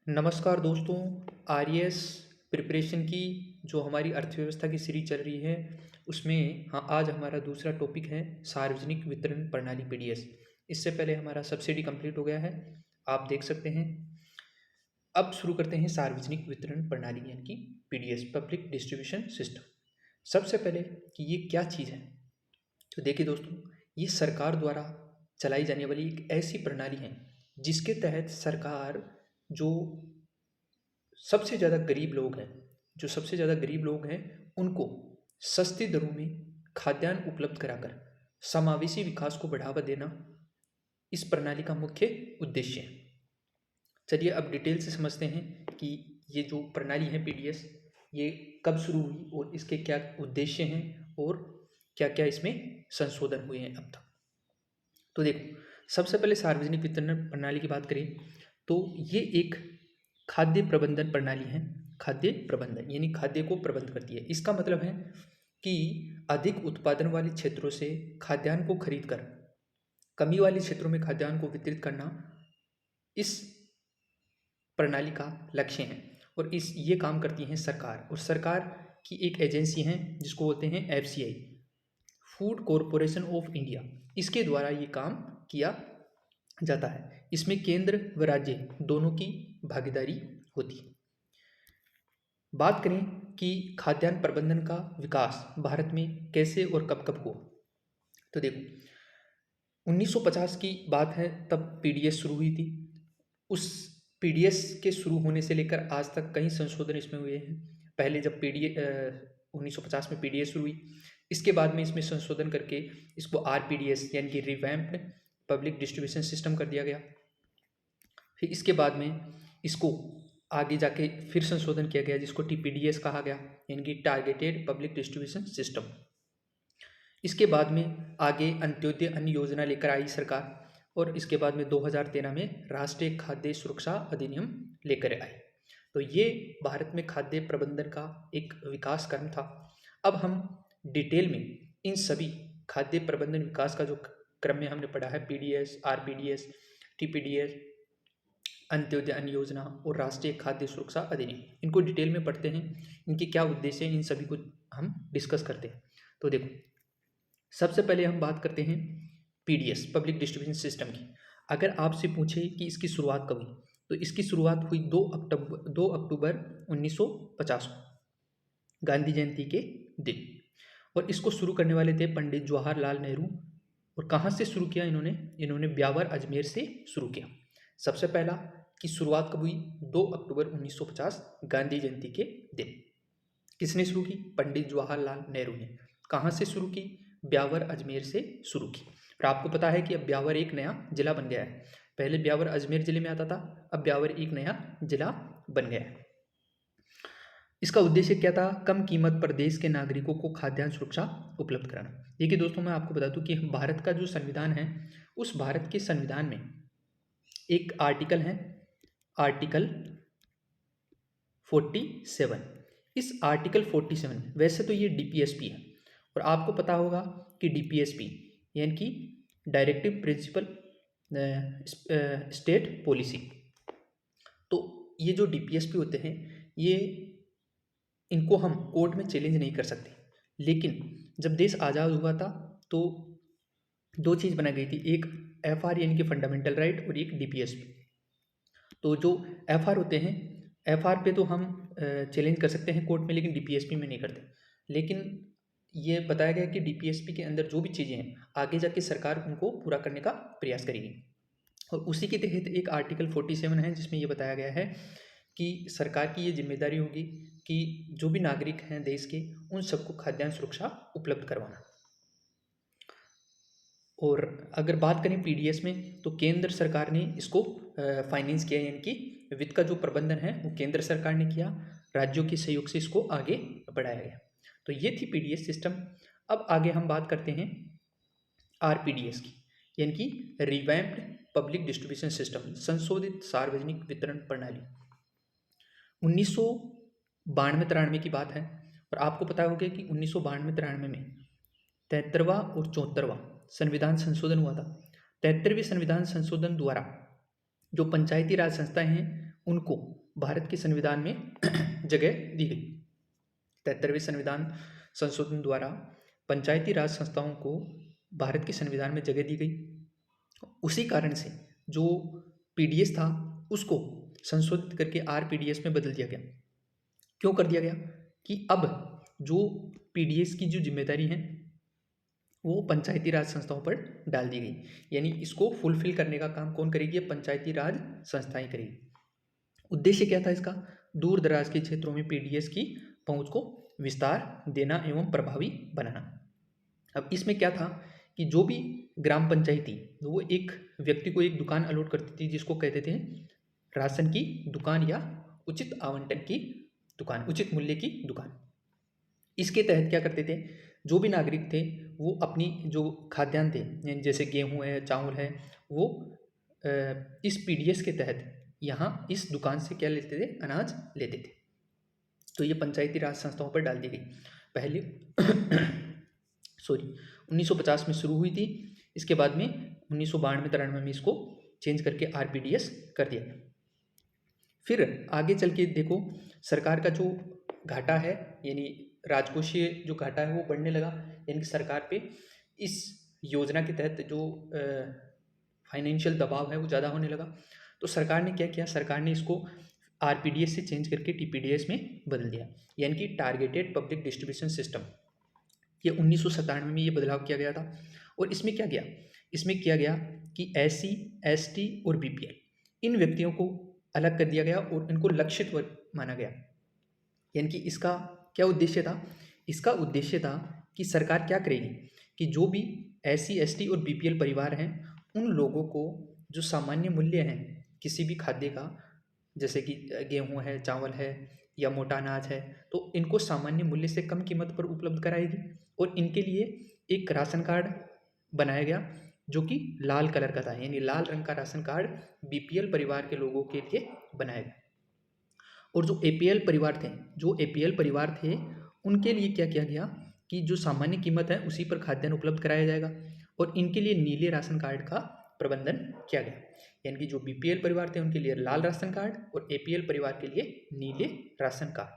नमस्कार दोस्तों। RAS preparation की जो हमारी अर्थव्यवस्था की सीरीज चल रही है उसमें हाँ आज हमारा दूसरा टॉपिक है सार्वजनिक वितरण प्रणाली पीडीएस। इससे पहले हमारा सब्सिडी कंप्लीट हो गया है, आप देख सकते हैं। अब शुरू करते हैं सार्वजनिक वितरण प्रणाली यानी कि पीडीएस, पब्लिक डिस्ट्रीब्यूशन सिस्टम। सबसे पहले कि ये क्या चीज़ है, तो देखिए दोस्तों, ये सरकार द्वारा चलाई जाने वाली एक ऐसी प्रणाली है जिसके तहत सरकार जो सबसे ज़्यादा गरीब लोग हैं उनको सस्ती दरों में खाद्यान्न उपलब्ध कराकर समावेशी विकास को बढ़ावा देना इस प्रणाली का मुख्य उद्देश्य है। चलिए अब डिटेल से समझते हैं कि ये जो प्रणाली है पीडीएस, ये कब शुरू हुई और इसके क्या उद्देश्य हैं और क्या क्या इसमें संशोधन हुए हैं अब तक। तो देखो, सबसे पहले सार्वजनिक वितरण प्रणाली की बात करें तो ये एक खाद्य प्रबंधन प्रणाली है। खाद्य प्रबंधन यानी खाद्य को प्रबंध करती है। इसका मतलब है कि अधिक उत्पादन वाले क्षेत्रों से खाद्यान्न को खरीदकर कमी वाले क्षेत्रों में खाद्यान्न को वितरित करना इस प्रणाली का लक्ष्य है। और ये काम करती हैं सरकार, और सरकार की एक एजेंसी है जिसको बोलते हैं FCI, food corporation of India. इसके द्वारा ये काम किया जाता है। इसमें केंद्र व राज्य दोनों की भागीदारी होती है। बात करें कि खाद्यान्न प्रबंधन का विकास भारत में कैसे और कब कब हुआ, तो देखो 1950 की बात है, तब पीडीएस शुरू हुई थी। उस पीडीएस के शुरू होने से लेकर आज तक कई संशोधन इसमें हुए हैं। पहले जब 1950 में पीडीएस शुरू हुई, इसके बाद में इसमें संशोधन करके इसको आरपीडीएस यानी कि रिवैम्प्ड पब्लिक डिस्ट्रीब्यूशन सिस्टम कर दिया गया। फिर इसके बाद में इसको आगे जाके फिर संशोधन किया गया जिसको टीपीडीएस कहा गया, यानी कि टारगेटेड पब्लिक डिस्ट्रीब्यूशन सिस्टम। इसके बाद में आगे अंत्योदय अन्न योजना लेकर आई सरकार, और इसके बाद में 2013 में राष्ट्रीय खाद्य सुरक्षा अधिनियम लेकर आए। तो ये भारत में खाद्य प्रबंधन का एक विकास क्रम था। अब हम डिटेल में इन सभी खाद्य प्रबंधन विकास का जो क्रम में हमने पढ़ा है, पीडीएस, आरपीडीएस, टीपीडीएस, अंत्योदय अन्न योजना और राष्ट्रीय खाद्य सुरक्षा अधिनियम, इनको डिटेल में पढ़ते हैं। इनके क्या उद्देश्य हैं, इन सभी को हम डिस्कस करते हैं। तो देखो, सबसे पहले हम बात करते हैं पीडीएस, पब्लिक डिस्ट्रीब्यूशन सिस्टम की। अगर आपसे पूछे कि इसकी शुरुआत कब हुई, तो इसकी शुरुआत हुई 2 अक्टूबर 1950 को, गांधी जयंती के दिन। और इसको शुरू करने वाले थे पंडित जवाहरलाल नेहरू। और कहाँ से शुरू किया इन्होंने ब्यावर अजमेर से शुरू किया। सबसे पहला कि शुरुआत कब हुई, 2 अक्टूबर 1950 गांधी जयंती के दिन। किसने शुरू की? पंडित जवाहरलाल नेहरू ने। कहाँ से शुरू की? ब्यावर अजमेर से शुरू की। और आपको पता है कि अब ब्यावर एक नया जिला बन गया है। पहले ब्यावर अजमेर जिले में आता था, अब ब्यावर एक नया जिला बन गया है। इसका उद्देश्य क्या था? कम कीमत पर देश के नागरिकों को खाद्यान्न सुरक्षा उपलब्ध कराना। देखिए दोस्तों, मैं आपको बता दूं कि भारत का जो संविधान है, उस भारत के संविधान में एक आर्टिकल है, आर्टिकल 47। इस आर्टिकल 47 वैसे तो ये डीपीएसपी है, और आपको पता होगा कि डीपीएसपी यानी कि डायरेक्टिव प्रिंसिपल स्टेट पॉलिसी। तो ये जो डीपीएसपी होते हैं, ये इनको हम कोर्ट में चैलेंज नहीं कर सकते। लेकिन जब देश आज़ाद हुआ था तो दो चीज़ बनाई गई थी, एक एफआर यानी कि फंडामेंटल राइट, और एक डीपीएसपी। तो जो एफआर होते हैं, एफआर पे तो हम चैलेंज कर सकते हैं कोर्ट में, लेकिन डीपीएसपी में नहीं करते। लेकिन ये बताया गया कि डीपीएसपी के अंदर जो भी चीज़ें हैं, आगे जाके सरकार उनको पूरा करने का प्रयास करेगी। और उसी के तहत एक आर्टिकल 47 है जिसमें ये बताया गया है कि सरकार की ये जिम्मेदारी होगी कि जो भी नागरिक हैं देश के, उन सबको खाद्यान्न सुरक्षा उपलब्ध करवाना। और अगर बात करें पीडीएस में, तो केंद्र सरकार ने इसको फाइनेंस किया, यानी कि वित्त का जो प्रबंधन है वो केंद्र सरकार ने किया, राज्यों के सहयोग से इसको आगे बढ़ाया गया। तो ये थी पीडीएस सिस्टम। अब आगे हम बात करते हैं आरपीडीएस की, यानी कि रिवैम्प्ड पब्लिक डिस्ट्रीब्यूशन सिस्टम, संशोधित सार्वजनिक वितरण प्रणाली। 1992-93 की बात है, और आपको पता होगा कि 1992-93 में 73वां और 74वां संविधान संशोधन हुआ था। 73वें संविधान संशोधन द्वारा जो पंचायती राज संस्थाएं हैं उनको भारत के संविधान में जगह दी गई। 73वें संविधान संशोधन द्वारा पंचायती राज संस्थाओं को भारत के संविधान में जगह दी गई। उसी कारण से जो पीडीएस था उसको संशोधित करके आरपीडीएस में बदल दिया गया। क्यों कर दिया गया कि अब जो पीडीएस की जो जिम्मेदारी है वो पंचायती राज संस्थाओं पर डाल दी गई, यानी इसको फुलफिल करने का काम कौन करेगी? पंचायती राज संस्थाएं करेगी। उद्देश्य क्या था इसका? दूर दराज के क्षेत्रों में पीडीएस की पहुंच को विस्तार देना एवं प्रभावी बनाना। अब इसमें क्या था कि जो भी ग्राम पंचायती वो एक व्यक्ति को एक दुकान अलॉट करती थी, जिसको कहते थे राशन की दुकान या उचित आवंटन की दुकान, उचित मूल्य की दुकान। इसके तहत क्या करते थे, जो भी नागरिक थे वो अपनी जो खाद्यान्न थे जैसे गेहूं है, चावल है, वो इस पीडीएस के तहत यहाँ इस दुकान से क्या लेते थे? अनाज लेते थे। तो ये पंचायती राज संस्थाओं पर डाल दी गई। पहले 1950 में शुरू हुई थी, इसके बाद में 1992-93 में इसको चेंज करके आरपीडीएस कर दिया गया। फिर आगे चल के देखो, सरकार का जो घाटा है यानी राजकोषीय जो घाटा है वो बढ़ने लगा, यानी कि सरकार पे इस योजना के तहत जो फाइनेंशियल दबाव है वो ज़्यादा होने लगा। तो सरकार ने क्या किया? सरकार ने इसको आरपीडीएस से चेंज करके टीपीडीएस में बदल दिया, यानी कि टारगेटेड पब्लिक डिस्ट्रीब्यूशन सिस्टम। ये 1997 में ये बदलाव किया गया था। और इसमें क्या गया? इसमें किया गया कि एससी, एसटी और बीपीएल इन व्यक्तियों को अलग कर दिया गया और इनको लक्षित वर्ग माना गया। यानी कि इसका क्या उद्देश्य था? इसका उद्देश्य था कि सरकार क्या करेगी कि जो भी एससी, एसटी और बीपीएल परिवार हैं उन लोगों को जो सामान्य मूल्य हैं किसी भी खाद्य का, जैसे कि गेहूं है, चावल है या मोटा अनाज है, तो इनको सामान्य मूल्य से कम कीमत पर उपलब्ध कराएगी। और इनके लिए एक राशन कार्ड बनाया गया जो कि लाल कलर का था, यानी लाल रंग का राशन कार्ड बीपीएल परिवार के लोगों के लिए बनाया गया। और जो एपीएल परिवार थे उनके लिए क्या किया गया कि जो सामान्य कीमत है उसी पर खाद्यान्न उपलब्ध कराया जाएगा और इनके लिए नीले राशन कार्ड का प्रबंधन किया गया। यानी कि जो बीपीएल परिवार थे उनके लिए लाल राशन कार्ड और एपीएल परिवार के लिए नीले राशन कार्ड।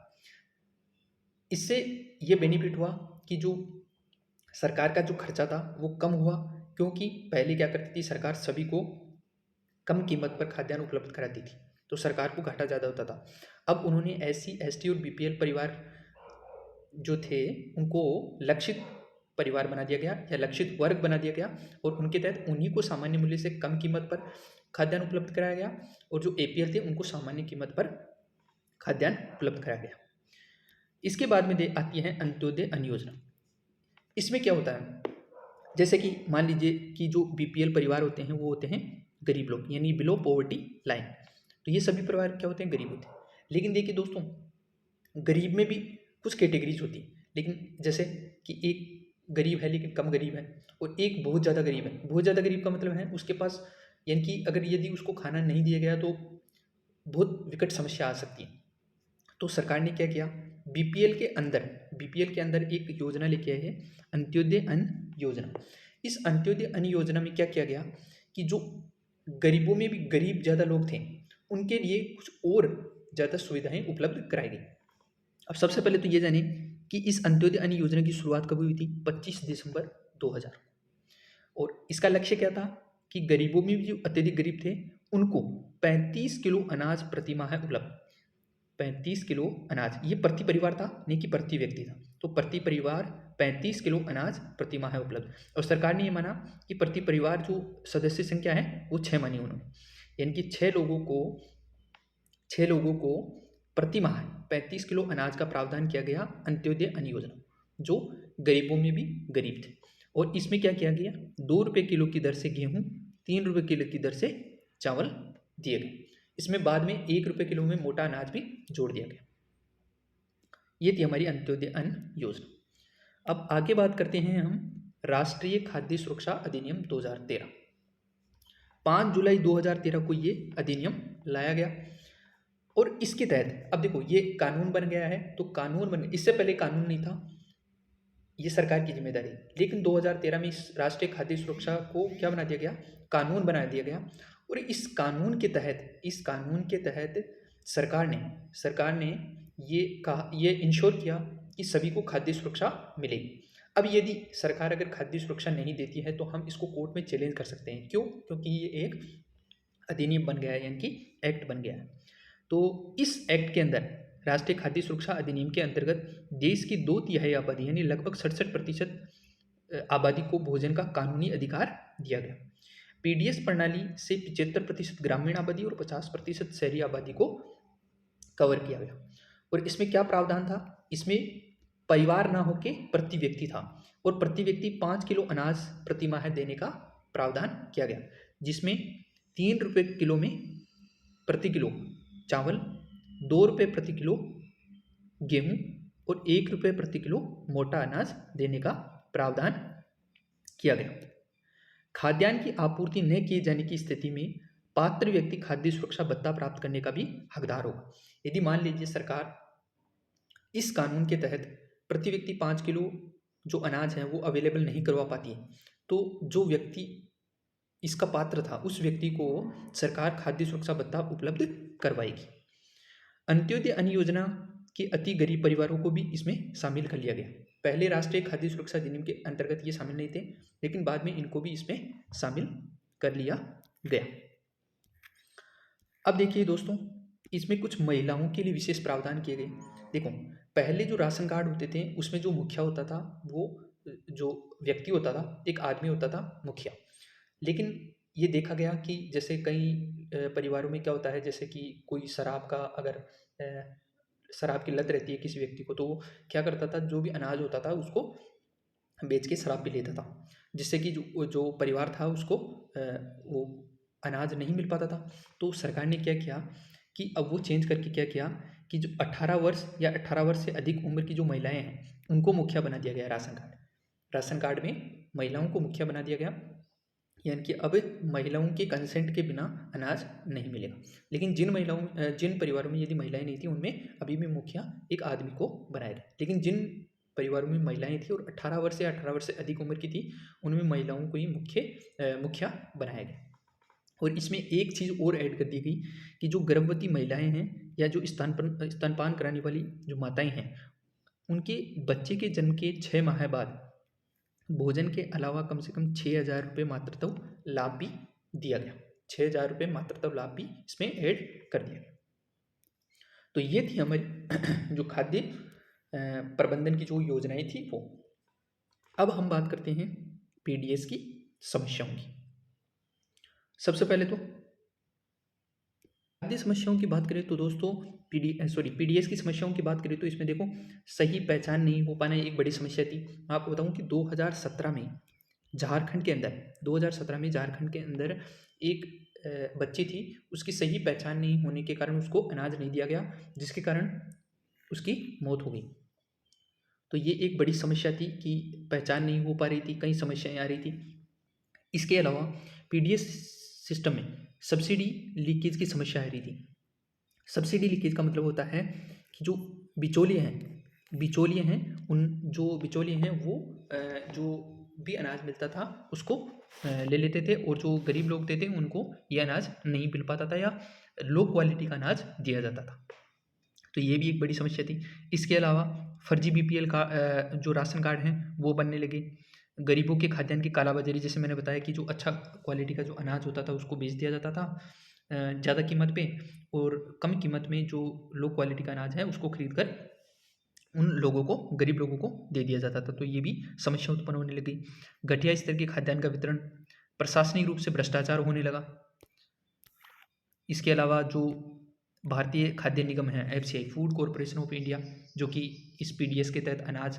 इससे ये बेनिफिट हुआ कि जो सरकार का जो खर्चा था वो कम हुआ, क्योंकि पहले क्या करती थी सरकार? सभी को कम कीमत पर खाद्यान्न उपलब्ध कराती थी, तो सरकार को घाटा ज़्यादा होता था। अब उन्होंने एससी, एसटी और बीपीएल परिवार जो थे उनको लक्षित परिवार बना दिया गया या लक्षित वर्ग बना दिया गया और उनके तहत उन्हीं को सामान्य मूल्य से कम कीमत पर खाद्यान्न उपलब्ध कराया गया और जो एपीएल थे उनको सामान्य कीमत पर खाद्यान्न उपलब्ध कराया गया। इसके बाद में आती है अंत्योदय अन्न योजना। इसमें क्या होता है? जैसे कि मान लीजिए कि जो बीपीएल परिवार होते हैं वो होते हैं गरीब लोग, यानी बिलो पॉवर्टी लाइन। तो ये सभी परिवार क्या होते हैं? गरीब होते हैं। लेकिन देखिए दोस्तों, गरीब में भी कुछ कैटेगरीज होती हैं, लेकिन जैसे कि एक गरीब है लेकिन कम गरीब है और एक बहुत ज़्यादा गरीब है। बहुत ज़्यादा गरीब का मतलब है उसके पास, यानी कि अगर यदि उसको खाना नहीं दिया गया तो बहुत विकट समस्या आ सकती है। तो सरकार ने क्या किया? बीपीएल के अंदर एक योजना लेके आई है, अंत्योदय अन्न योजना। इस अंत्योदय अन्न योजना में क्या किया गया कि जो गरीबों में भी गरीब ज़्यादा लोग थे उनके लिए कुछ और ज़्यादा सुविधाएं उपलब्ध कराई गई। अब सबसे पहले तो ये जाने कि इस अंत्योदय अन्न योजना की शुरुआत कब हुई थी? 25 दिसंबर 2000। और इसका लक्ष्य क्या था कि गरीबों में भी जो अत्यधिक गरीब थे उनको 35 किलो अनाज प्रति माह उपलब्ध। 35 किलो अनाज, ये प्रति परिवार था, नहीं कि प्रति व्यक्ति था। तो प्रति परिवार 35 किलो अनाज प्रति माह उपलब्ध। और सरकार ने ये माना कि प्रति परिवार जो सदस्य संख्या है वो 6 मानी उन्होंने, यानी कि 6 लोगों को प्रति माह 35 किलो अनाज का प्रावधान किया गया अंत्योदय अन्न योजना, जो गरीबों में भी गरीब थे। और इसमें क्या किया गया? 2 रुपये किलो की दर से गेहूँ, 3 रुपये किलो की दर से चावल दिए गए। इसमें बाद में 1 रुपये किलो में मोटा अनाज भी जोड़ दिया गया। ये थी हमारी अंत्योदय अन्न योजना। अब आगे बात करते हैं हम राष्ट्रीय खाद्य सुरक्षा अधिनियम 2013। 5 जुलाई 2013 को ये अधिनियम लाया गया और इसके तहत अब देखो ये कानून बन गया है। तो कानून बन, इससे पहले कानून नहीं था, ये सरकार की जिम्मेदारी। लेकिन 2013 में इस राष्ट्रीय खाद्य सुरक्षा को क्या बना दिया गया? कानून बना दिया गया। और इस कानून के तहत सरकार ने ये इंश्योर किया कि सभी को खाद्य सुरक्षा मिलेगी। अब यदि सरकार अगर खाद्य सुरक्षा नहीं देती है तो हम इसको कोर्ट में चैलेंज कर सकते हैं। क्यों? क्योंकि ये एक अधिनियम बन गया है, यानी कि एक्ट बन गया है। तो इस एक्ट के अंदर, राष्ट्रीय खाद्य सुरक्षा अधिनियम के अंतर्गत, देश की 2/3 आबादी यानी लगभग 67% आबादी को भोजन का कानूनी अधिकार दिया गया। पीडीएस प्रणाली से 75% ग्रामीण आबादी और 50% शहरी आबादी को कवर किया गया। और इसमें क्या प्रावधान था? इसमें परिवार ना होके प्रति व्यक्ति था, और प्रति व्यक्ति 5 किलो अनाज प्रति माह देने का प्रावधान किया गया, जिसमें 3 रुपये किलो में प्रति किलो चावल, 2 रुपये प्रति किलो गेहूं और 1 रुपये प्रति किलो मोटा अनाज देने का प्रावधान किया गया। खाद्यान्न की आपूर्ति न किए जाने की स्थिति में पात्र व्यक्ति खाद्य सुरक्षा भत्ता प्राप्त करने का भी हकदार होगा। यदि मान लीजिए सरकार इस कानून के तहत प्रति व्यक्ति 5 किलो जो अनाज है वो अवेलेबल नहीं करवा पाती है, तो जो व्यक्ति इसका पात्र था उस व्यक्ति को सरकार खाद्य सुरक्षा भत्ता उपलब्ध करवाएगी। अंत्योदय अन्न योजना के अति गरीब परिवारों को भी इसमें शामिल कर लिया गया। पहले राष्ट्रीय खाद्य सुरक्षा अधिनियम के अंतर्गत ये शामिल नहीं थे, लेकिन बाद में इनको भी इसमें शामिल कर लिया गया। अब देखिए दोस्तों, इसमें कुछ महिलाओं के लिए विशेष प्रावधान किए गए। देखो, पहले जो राशन कार्ड होते थे उसमें जो मुखिया होता था, वो जो व्यक्ति होता था, एक आदमी होता था मुखिया। लेकिन ये देखा गया कि जैसे कई परिवारों में क्या होता है, जैसे कि कोई शराब का अगर शराब की लत रहती है किसी व्यक्ति को, तो वो क्या करता था, जो भी अनाज होता था उसको बेच के शराब पी लेता था, जिससे कि जो परिवार था उसको वो अनाज नहीं मिल पाता था। तो सरकार ने क्या किया कि अब वो चेंज करके क्या किया कि जो 18 वर्ष या 18 वर्ष से अधिक उम्र की जो महिलाएं हैं उनको मुखिया बना दिया गया। राशन कार्ड में महिलाओं को मुखिया बना दिया गया, यानी कि अब महिलाओं के कंसेंट के बिना अनाज नहीं मिलेगा। लेकिन जिन परिवारों में यदि महिलाएं नहीं थी उनमें अभी भी मुखिया एक आदमी को बनाया गया। लेकिन जिन परिवारों में महिलाएं थी और 18 वर्ष या 18 वर्ष से अधिक उम्र की थी, उनमें महिलाओं को ही मुखिया बनाया गया। और इसमें एक चीज़ और ऐड कर दी गई कि जो गर्भवती महिलाएं हैं या जो स्तनपान कराने वाली जो माताएं हैं, उनके बच्चे के जन्म के 6 माह बाद भोजन के अलावा कम से कम 6,000 रुपये मातृत्व लाभ भी दिया गया। 6,000 रुपये मातृत्व लाभ भी इसमें ऐड कर दिया गया। तो ये थी हमारी जो खाद्य प्रबंधन की जो योजनाएं थी वो। अब हम बात करते हैं पीडीएस की समस्याओं की। सबसे पहले तो खाद्य समस्याओं की बात करें तो दोस्तों पीडीएस की समस्याओं की बात करें तो इसमें देखो, सही पहचान नहीं हो पाना एक बड़ी समस्या थी। मैं आपको बताऊं कि 2017 में झारखंड के अंदर एक बच्ची थी, उसकी सही पहचान नहीं होने के कारण उसको अनाज नहीं दिया गया, जिसके कारण उसकी मौत हो गई। तो ये एक बड़ी समस्या थी कि पहचान नहीं हो पा रही थी, कई समस्याएं आ रही थी। इसके अलावा पीडीएस सिस्टम में सब्सिडी लीकेज की समस्या आ रही थी। सब्सिडी लीकेज का मतलब होता है कि जो बिचौलिए हैं वो जो भी अनाज मिलता था उसको ले लेते थे, और जो गरीब लोग थे उनको ये अनाज नहीं मिल पाता था या लो क्वालिटी का अनाज दिया जाता था। तो ये भी एक बड़ी समस्या थी। इसके अलावा फर्जी बीपीएल का जो राशन कार्ड हैं वो बनने लगे। गरीबों के खाद्यान्न की कालाबाजारी, जैसे मैंने बताया कि जो अच्छा क्वालिटी का जो अनाज होता था उसको बेच दिया जाता था ज़्यादा कीमत पे, और कम कीमत में जो लो क्वालिटी का अनाज है उसको खरीद कर उन लोगों को, गरीब लोगों को दे दिया जाता था। तो ये भी समस्या उत्पन्न होने लगी। घटिया स्तर के खाद्यान्न का वितरण, प्रशासनिक रूप से भ्रष्टाचार होने लगा। इसके अलावा जो भारतीय खाद्य निगम है FCI, food corporation of India, जो कि इस पीडीएस के तहत अनाज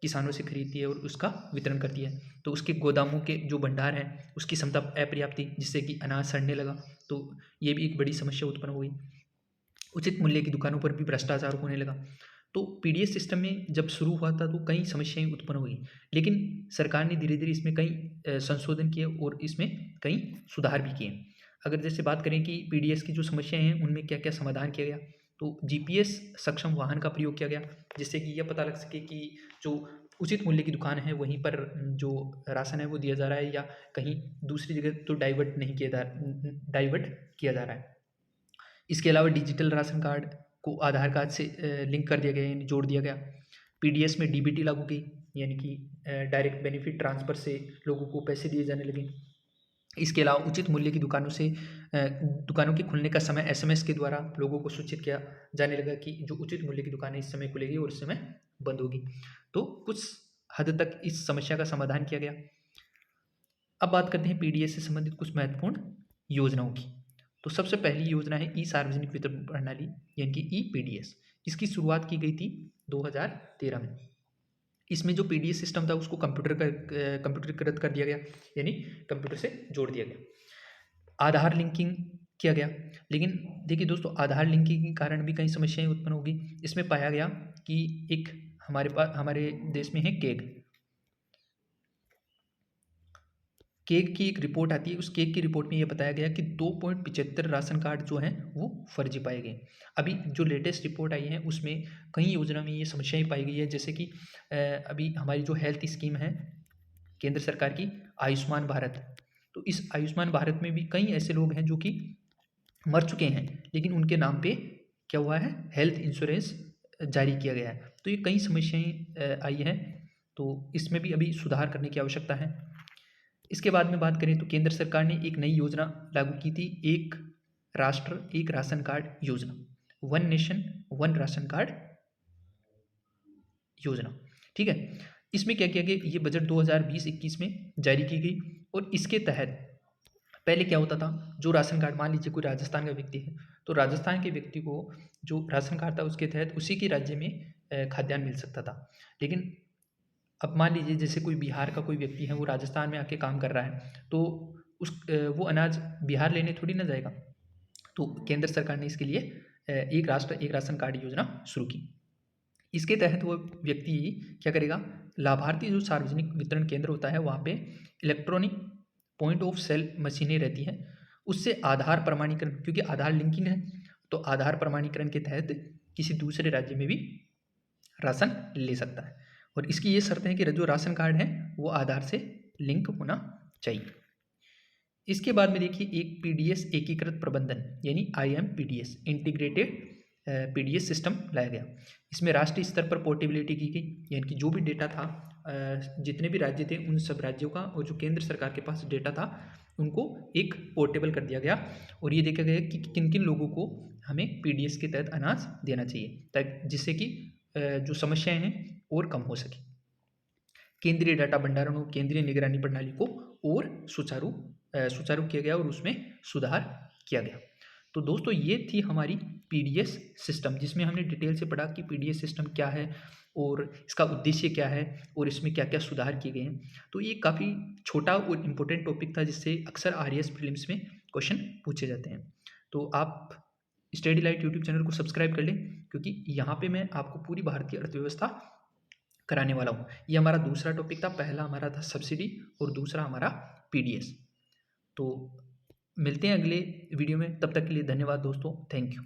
किसानों से खरीदती है और उसका वितरण करती है, तो उसके गोदामों के जो भंडार हैं उसकी क्षमता अपर्याप्त थी, जिससे कि अनाज सड़ने लगा। तो ये भी एक बड़ी समस्या उत्पन्न हो गई। उचित मूल्य की दुकानों पर भी भ्रष्टाचार होने लगा। तो पीडीएस सिस्टम में जब शुरू हुआ था तो कई समस्याएं उत्पन्न हुई, लेकिन सरकार ने धीरे धीरे इसमें कई संशोधन किए और इसमें कई सुधार भी किए। अगर जैसे बात करें कि पीडीएस की जो समस्याएं हैं उनमें क्या क्या समाधान किया गया, तो जीपीएस सक्षम वाहन का प्रयोग किया गया, जिससे कि यह पता लग सके कि जो उचित मूल्य की दुकान है वहीं पर जो राशन है वो दिया जा रहा है या कहीं दूसरी जगह तो डाइवर्ट किया जा रहा है। इसके अलावा डिजिटल राशन कार्ड को आधार कार्ड से लिंक कर दिया गया, यानी जोड़ दिया गया। पीडीएस में डीबीटी लागू की, यानी कि डायरेक्ट बेनिफिट ट्रांसफ़र से लोगों को पैसे दिए जाने लगे। इसके अलावा उचित मूल्य की दुकानों के खुलने का समय एसएमएस के द्वारा लोगों को सूचित किया जाने लगा कि जो उचित मूल्य की दुकान है इस समय खुलेगी और इस समय बंद होगी। तो कुछ हद तक इस समस्या का समाधान किया गया। अब बात करते हैं पीडीएस से संबंधित कुछ महत्वपूर्ण योजनाओं की। तो सबसे पहली योजना है ई सार्वजनिक वितरण प्रणाली, यानी कि ई पीडीएस। इसकी शुरुआत की गई थी 2013 में। इसमें जो पीडीएस सिस्टम था उसको कंप्यूटरीकृत कर दिया गया, यानी कंप्यूटर से जोड़ दिया गया। आधार लिंकिंग किया गया, लेकिन देखिए दोस्तों, आधार लिंकिंग के कारण भी कई समस्याएं उत्पन्न होगी। इसमें पाया गया कि एक हमारे देश में है केग की एक रिपोर्ट आती है। उस केग की रिपोर्ट में ये बताया गया कि 2.75 राशन कार्ड जो हैं वो फर्जी पाए गए। अभी जो लेटेस्ट रिपोर्ट आई है उसमें कई योजना में ये समस्याएं पाई गई है, जैसे कि अभी हमारी जो हेल्थ स्कीम है केंद्र सरकार की, आयुष्मान भारत। तो इस आयुष्मान भारत में भी कई ऐसे लोग हैं जो कि मर चुके हैं, लेकिन उनके नाम पे क्या हुआ है, हेल्थ इंश्योरेंस जारी किया गया है। तो ये कई समस्याएं आई हैं, तो इसमें भी अभी सुधार करने की आवश्यकता है। इसके बाद में बात करें तो केंद्र सरकार ने एक नई योजना लागू की थी, एक राष्ट्र एक राशन कार्ड योजना, one nation one ration card योजना। ठीक है, इसमें क्या किया गया, ये बजट 2020-21 में जारी की गई और इसके तहत पहले क्या होता था, जो राशन कार्ड, मान लीजिए कोई राजस्थान का व्यक्ति है तो राजस्थान के व्यक्ति को जो राशन कार्ड था उसके तहत उसी के राज्य में खाद्यान्न मिल सकता था। लेकिन अब मान लीजिए जैसे कोई बिहार का कोई व्यक्ति है, वो राजस्थान में आके काम कर रहा है, तो वो अनाज बिहार लेने थोड़ी ना जाएगा। तो केंद्र सरकार ने इसके लिए एक राष्ट्र एक राशन कार्ड योजना शुरू की। इसके तहत वो व्यक्ति क्या करेगा, लाभार्थी जो सार्वजनिक वितरण केंद्र होता है वहाँ पे इलेक्ट्रॉनिक पॉइंट ऑफ सेल मशीनें रहती हैं, उससे आधार प्रमाणीकरण, क्योंकि आधार लिंकिंग है तो आधार प्रमाणीकरण के तहत किसी दूसरे राज्य में भी राशन ले सकता है। और इसकी ये शर्त है कि जो राशन कार्ड है वो आधार से लिंक होना चाहिए। इसके बाद में देखिए एक पीडीएस एकीकृत प्रबंधन, यानी IMPDS इंटीग्रेटेड पीडीएस सिस्टम लाया गया। इसमें राष्ट्रीय स्तर पर पोर्टेबिलिटी की गई, यानी कि जो भी डेटा था जितने भी राज्य थे उन सब राज्यों का, और जो केंद्र सरकार के पास डेटा था उनको एक पोर्टेबल कर दिया गया। और ये देखा गया कि किन किन लोगों को हमें पीडीएस के तहत अनाज देना चाहिए, ताकि जिससे कि जो समस्याएं हैं और कम हो सके। केंद्रीय डाटा भंडारण और केंद्रीय निगरानी प्रणाली को और सुचारू किया गया और उसमें सुधार किया गया। तो दोस्तों ये थी हमारी पीडीएस सिस्टम, जिसमें हमने डिटेल से पढ़ा कि पीडीएस सिस्टम क्या है और इसका उद्देश्य क्या है और इसमें क्या क्या सुधार किए गए हैं। तो ये काफ़ी छोटा और इम्पोर्टेंट टॉपिक था, जिससे अक्सर आरएएस प्रीलिम्स में क्वेश्चन पूछे जाते हैं। तो आप स्टडी लाइट यूट्यूब चैनल को सब्सक्राइब कर लें, क्योंकि यहाँ पे मैं आपको पूरी भारतीय अर्थव्यवस्था कराने वाला हूँ। ये हमारा दूसरा टॉपिक था, पहला हमारा था सब्सिडी और दूसरा हमारा पीडीएस। तो मिलते हैं अगले वीडियो में, तब तक के लिए धन्यवाद दोस्तों, थैंक यू।